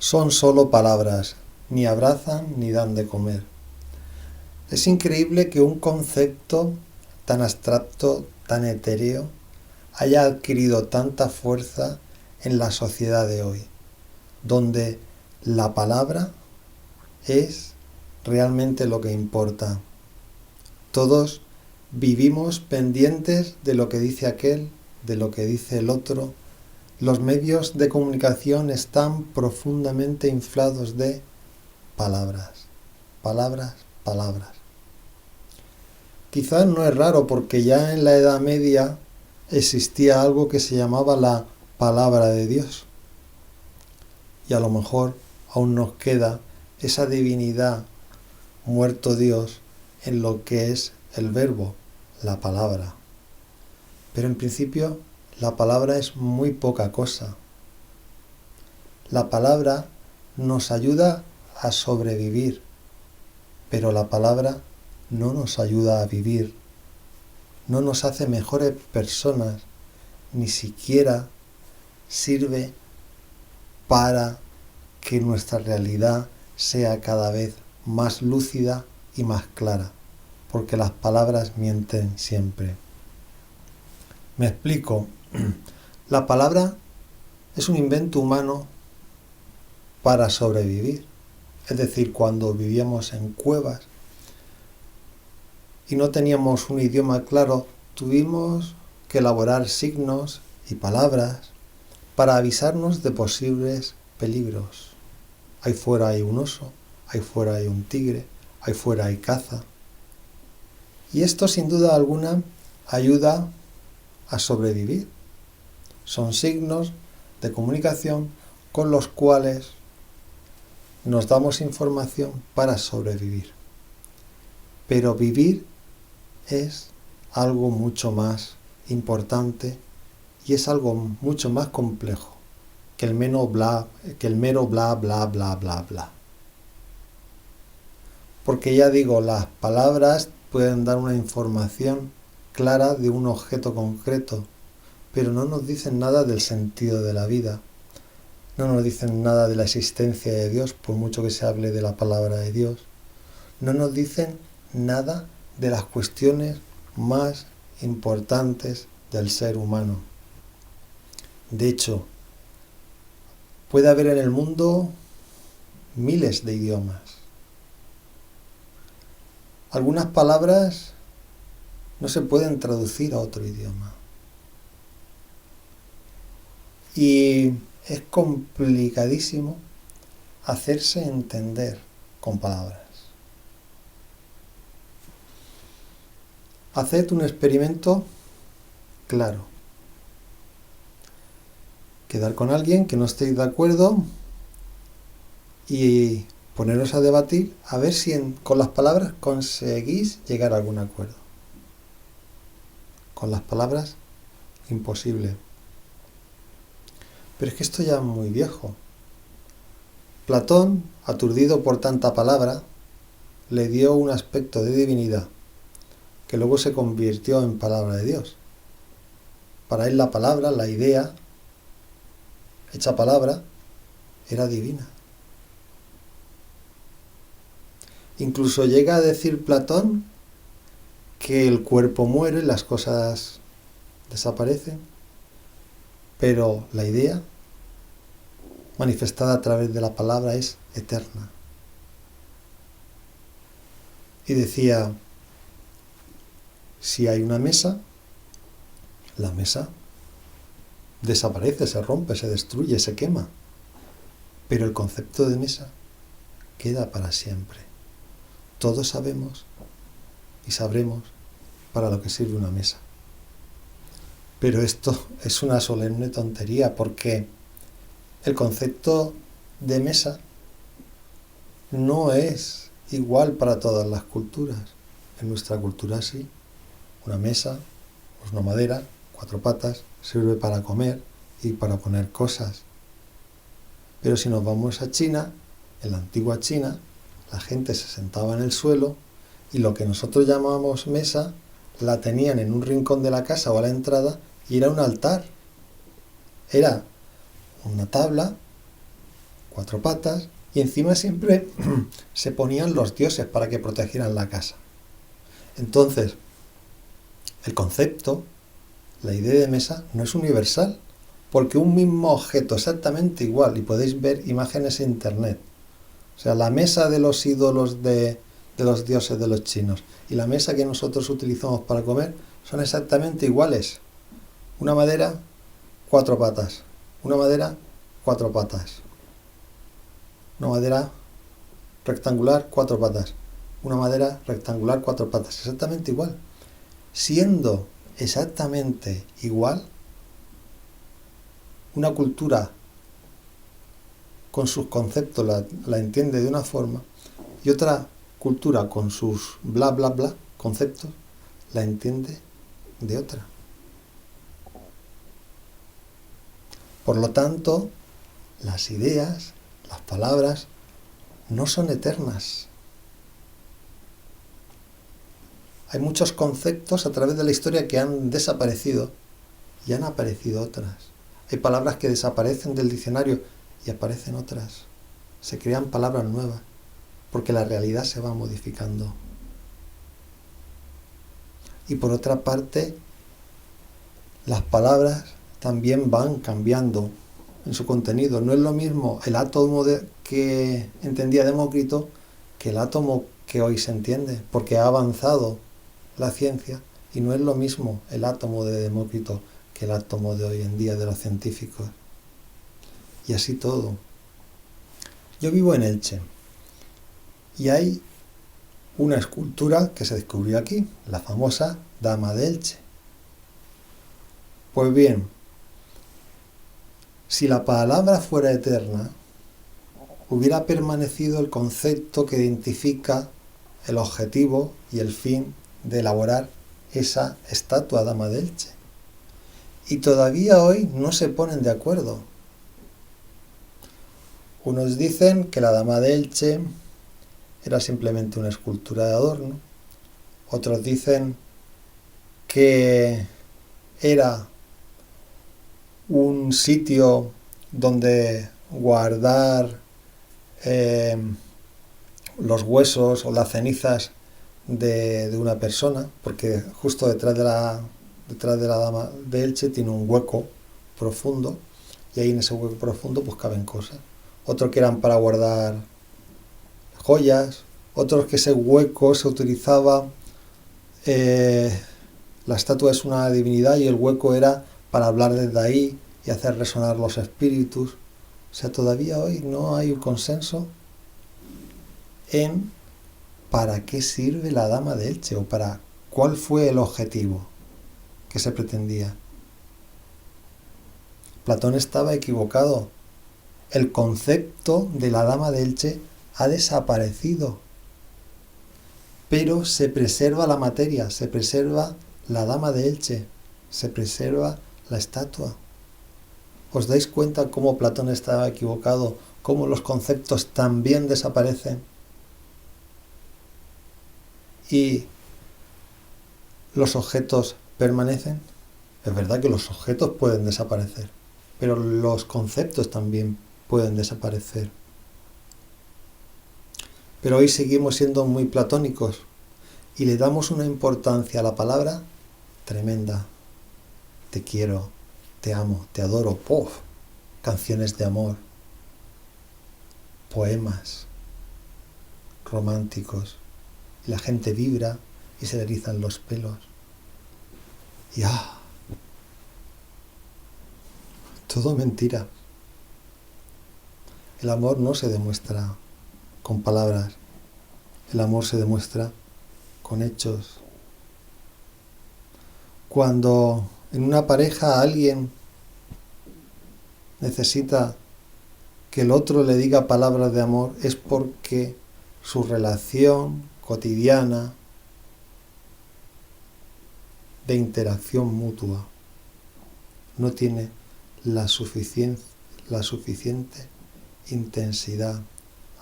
son solo palabras, ni abrazan ni dan de comer. Es increíble que un concepto tan abstracto, tan etéreo, haya adquirido tanta fuerza en la sociedad de hoy, donde la palabra es realmente lo que importa. Todos vivimos pendientes de lo que dice aquel, de lo que dice el otro. Los medios de comunicación están profundamente inflados de palabras, palabras, palabras. Quizás no es raro porque ya en la Edad Media existía algo que se llamaba la palabra de Dios. Y a lo mejor aún nos queda esa divinidad, muerto Dios, en lo que es el verbo, la palabra. Pero en principio la palabra es muy poca cosa. La palabra nos ayuda a sobrevivir, pero la palabra no nos ayuda a vivir, no nos hace mejores personas, ni siquiera sirve para que nuestra realidad sea cada vez más lúcida y más clara, porque las palabras mienten siempre. Me explico. La palabra es un invento humano para sobrevivir. Es decir, cuando vivíamos en cuevas y no teníamos un idioma claro, tuvimos que elaborar signos y palabras para avisarnos de posibles peligros. Ahí fuera hay un oso, ahí fuera hay un tigre, ahí fuera hay caza. Y esto sin duda alguna ayuda a sobrevivir. Son signos de comunicación con los cuales nos damos información para sobrevivir. Pero vivir es algo mucho más importante y es algo mucho más complejo que el mero bla, bla, bla, bla, bla. Porque ya digo, las palabras pueden dar una información clara de un objeto concreto, pero no nos dicen nada del sentido de la vida. No nos dicen nada de la existencia de Dios, por mucho que se hable de la palabra de Dios. No nos dicen nada de las cuestiones más importantes del ser humano. De hecho, puede haber en el mundo miles de idiomas. Algunas palabras no se pueden traducir a otro idioma. Y es complicadísimo hacerse entender con palabras. Haced un experimento claro. Quedar con alguien que no estéis de acuerdo y poneros a debatir a ver si con las palabras conseguís llegar a algún acuerdo. Con las palabras, imposible. Pero es que esto ya es muy viejo. Platón, aturdido por tanta palabra, le dio un aspecto de divinidad que luego se convirtió en palabra de Dios. Para él la palabra, la idea, hecha palabra, era divina. Incluso llega a decir Platón que el cuerpo muere, las cosas desaparecen, pero la idea manifestada a través de la palabra es eterna. Y decía, si hay una mesa, la mesa desaparece, se rompe, se destruye, se quema, pero el concepto de mesa queda para siempre. Todos sabemos y sabremos para lo que sirve una mesa. Pero esto es una solemne tontería porque el concepto de mesa no es igual para todas las culturas. En nuestra cultura sí. Una mesa, pues una madera, 4 patas, sirve para comer y para poner cosas. Pero si nos vamos a China, en la antigua China, la gente se sentaba en el suelo y lo que nosotros llamamos mesa la tenían en un rincón de la casa o a la entrada y era un altar. Era una tabla 4 patas, y encima siempre se ponían los dioses para que protegieran la casa. Entonces, el concepto, la idea de mesa, no es universal, porque un mismo objeto exactamente igual, y podéis ver imágenes en internet, o sea, la mesa de los ídolos de los dioses de los chinos y la mesa que nosotros utilizamos para comer son exactamente iguales. Una madera, 4 patas. Una madera, 4 patas. Una madera rectangular, 4 patas. Una madera rectangular, 4 patas. Exactamente igual. Siendo exactamente igual, una cultura con sus conceptos la entiende de una forma y otra cultura con sus bla bla bla conceptos la entiende de otra. Por lo tanto, las ideas, las palabras, no son eternas. Hay muchos conceptos a través de la historia que han desaparecido y han aparecido otras. Hay palabras que desaparecen del diccionario y aparecen otras. Se crean palabras nuevas porque la realidad se va modificando. Y por otra parte, las palabras también van cambiando en su contenido. No es lo mismo el átomo que entendía Demócrito que el átomo que hoy se entiende, porque ha avanzado la ciencia y no es lo mismo el átomo de Demócrito que el átomo de hoy en día de los científicos. Y así todo. Yo vivo en Elche y hay una escultura que se descubrió aquí, la famosa Dama de Elche. Pues bien, si la palabra fuera eterna, hubiera permanecido el concepto que identifica el objetivo y el fin de elaborar esa estatua Dama de Elche. Y todavía hoy no se ponen de acuerdo. Unos dicen que la Dama de Elche era simplemente una escultura de adorno. Otros dicen que era un sitio donde guardar los huesos o las cenizas de una persona, porque justo detrás de la Dama de Elche tiene un hueco profundo y ahí en ese hueco profundo pues caben cosas. Otros que eran para guardar joyas, otros que ese hueco se utilizaba, la estatua es una divinidad y el hueco era para hablar desde ahí y hacer resonar los espíritus. O sea, todavía hoy no hay un consenso en para qué sirve la Dama de Elche o para cuál fue el objetivo que se pretendía. Platón estaba equivocado. El concepto de la Dama de Elche ha desaparecido, pero se preserva la materia, se preserva la Dama de Elche, se preserva la estatua. ¿Os dais cuenta cómo Platón estaba equivocado? ¿Cómo los conceptos también desaparecen? ¿Y los objetos permanecen? Es verdad que los objetos pueden desaparecer, pero los conceptos también pueden desaparecer. Pero hoy seguimos siendo muy platónicos y le damos una importancia a la palabra tremenda. Te quiero, te amo, te adoro. ¡Puf! Canciones de amor, poemas románticos. Y la gente vibra y se le erizan los pelos. Y todo mentira. El amor no se demuestra con palabras. El amor se demuestra con hechos. Cuando en una pareja alguien necesita que el otro le diga palabras de amor, es porque su relación cotidiana de interacción mutua no tiene la suficiente intensidad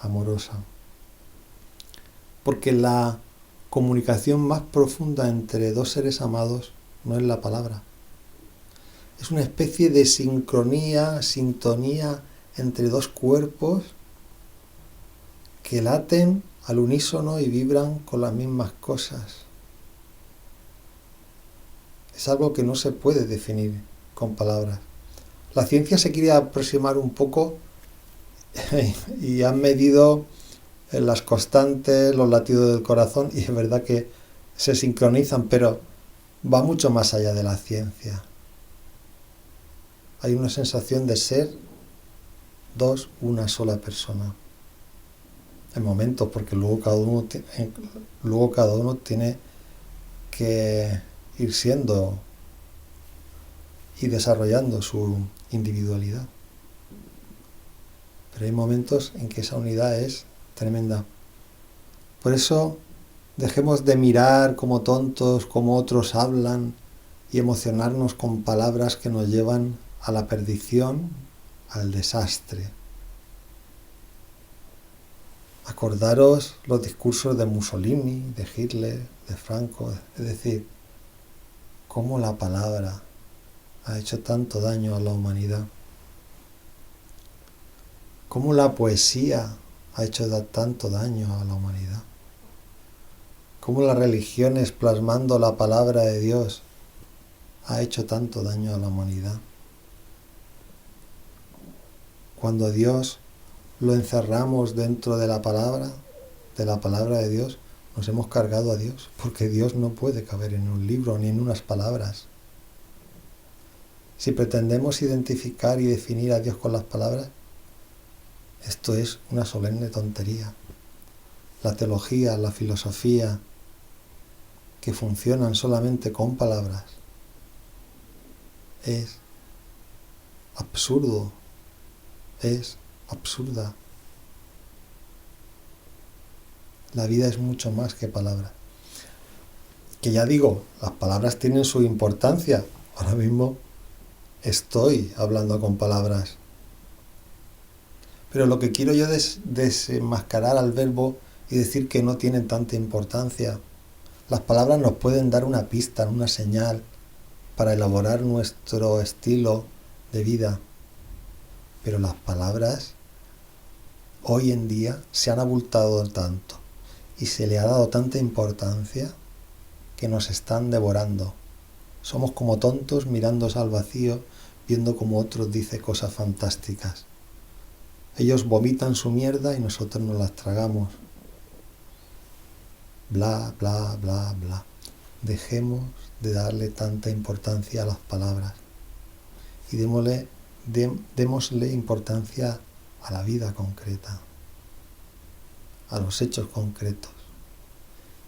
amorosa. Porque la comunicación más profunda entre dos seres amados no es la palabra. Es una especie de sincronía, sintonía entre dos cuerpos que laten al unísono y vibran con las mismas cosas. Es algo que no se puede definir con palabras. La ciencia se quiere aproximar un poco y han medido las constantes, los latidos del corazón, y es verdad que se sincronizan, pero va mucho más allá de la ciencia. Hay una sensación de ser dos, una sola persona. En momentos, porque luego cada uno tiene que ir siendo y desarrollando su individualidad. Pero hay momentos en que esa unidad es tremenda. Por eso dejemos de mirar como tontos, como otros hablan, y emocionarnos con palabras que nos llevan a la perdición, al desastre. Acordaros los discursos de Mussolini, de Hitler, de Franco, es decir, cómo la palabra ha hecho tanto daño a la humanidad. Cómo la poesía ha hecho tanto daño a la humanidad. Cómo las religiones plasmando la palabra de Dios ha hecho tanto daño a la humanidad. Cuando a Dios lo encerramos dentro de la palabra de Dios, nos hemos cargado a Dios, porque Dios no puede caber en un libro ni en unas palabras. Si pretendemos identificar y definir a Dios con las palabras, esto es una solemne tontería. La teología, la filosofía, que funcionan solamente con palabras, es absurdo, es absurda. La vida es mucho más que palabras. Que ya digo, las palabras tienen su importancia. Ahora mismo estoy hablando con palabras. Pero lo que quiero yo es desenmascarar al verbo y decir que no tienen tanta importancia. Las palabras nos pueden dar una pista, una señal para elaborar nuestro estilo de vida. Pero las palabras hoy en día se han abultado tanto y se le ha dado tanta importancia que nos están devorando. Somos como tontos mirándose al vacío, viendo como otros dicen cosas fantásticas. Ellos vomitan su mierda y nosotros nos las tragamos. Bla, bla, bla, bla. Dejemos de darle tanta importancia a las palabras y démosle importancia a la vida concreta, a los hechos concretos.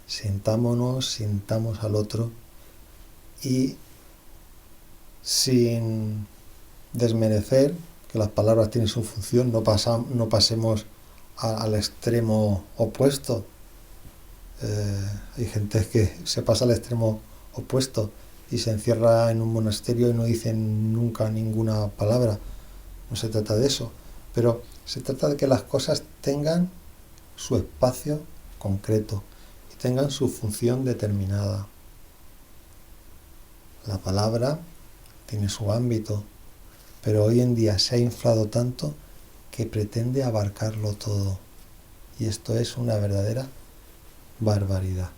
Sintamos al otro y sin desmerecer que las palabras tienen su función, no pasemos al extremo opuesto. Hay gente que se pasa al extremo opuesto y se encierra en un monasterio y no dice nunca ninguna palabra. No se trata de eso, pero se trata de que las cosas tengan su espacio concreto y tengan su función determinada. La palabra tiene su ámbito, pero hoy en día se ha inflado tanto que pretende abarcarlo todo. Y esto es una verdadera barbaridad.